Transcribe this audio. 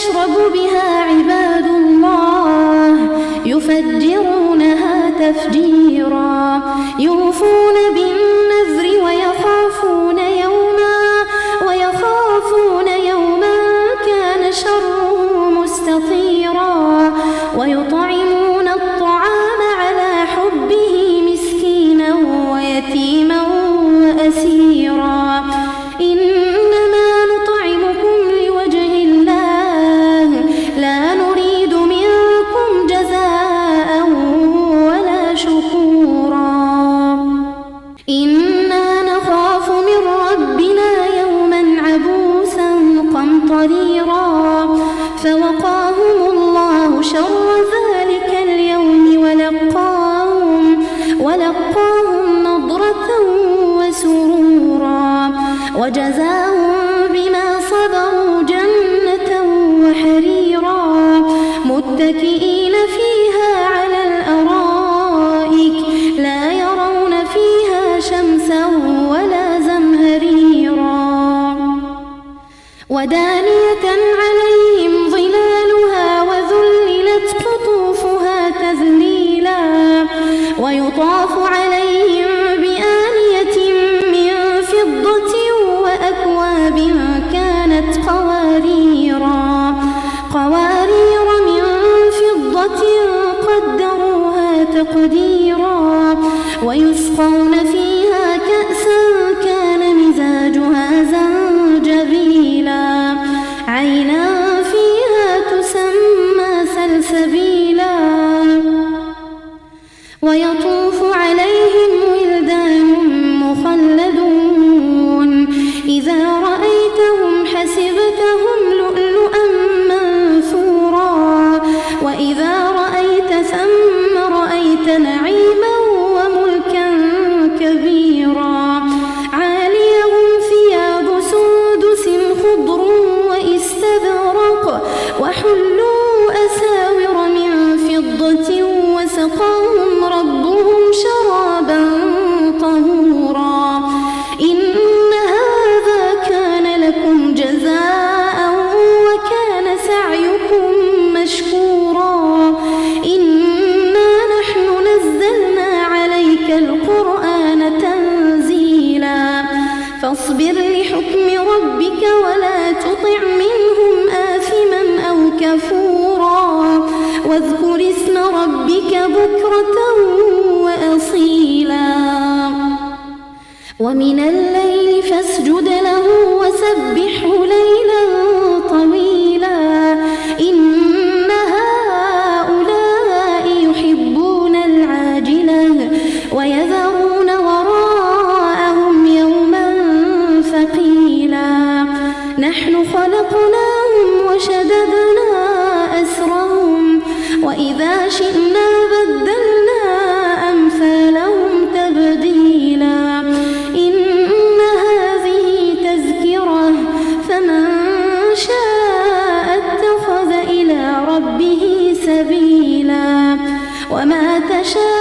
يشرب بها عباد الله يفجرونها تفجيرا يوفون بالنذر ويخافون يوما كان شره مستطيرا ويطعمون الطعام على حبه مسكينا ويتيما وأسيرا إنما نطعمكم لوجه الله لا نريد منكم جزاء ولا شكورا إنا نخاف من ربنا يوما عبوسا قمطريرا فوقاهم الله شر ذلك اليوم ولقاهم نضرة وسرورا وجزاهم بما صبروا جنة وحريرا متكئين فيها على الأرائك لا يرون فيها شمسا ولا زمهريرا ودانية عليهم ظلالها وذللت قطوفها تذليلا ويطاف عليهم بآنية من فضة وأكواب كانت قوارير من فضة قدروها تقديرا ويسقون فيها كأسا كان مزاجها زنجبيلا عينا فيها تسمى سلسبيلا ويطوف عليهم ولدان مخلدون إذا رأيتهم حسبتهم لؤلؤا منثورا وإذا رأيت ثم رأيت نعيما وملكا كبيرا عاليهم ثياب سندس خضر واستبرق وحلوا أساور من فضة وسقاهم ربهم شرابا طهورا إن هذا كان لكم جزاء وكان سعيكم مشكورا إنا نحن نزلنا عليك القرآن تنزيلا فاصبر لحكم ربك ولا تطع منهم آثما أو كفورا واذكر اسم ربك بكرة وأصيلا ومن الليل فاسجد له وسبحه ليلا طويلا إن هؤلاء يحبون العاجلة ويذرون وراءهم يوما ثقيلا نحن خلقناهم وشددنا أسرهم وإذا شئنا بدلنا أمثالهم تبديلا إن هذه تذكرة فمن شاء اتخذ إلى ربه سبيلا وما تشاء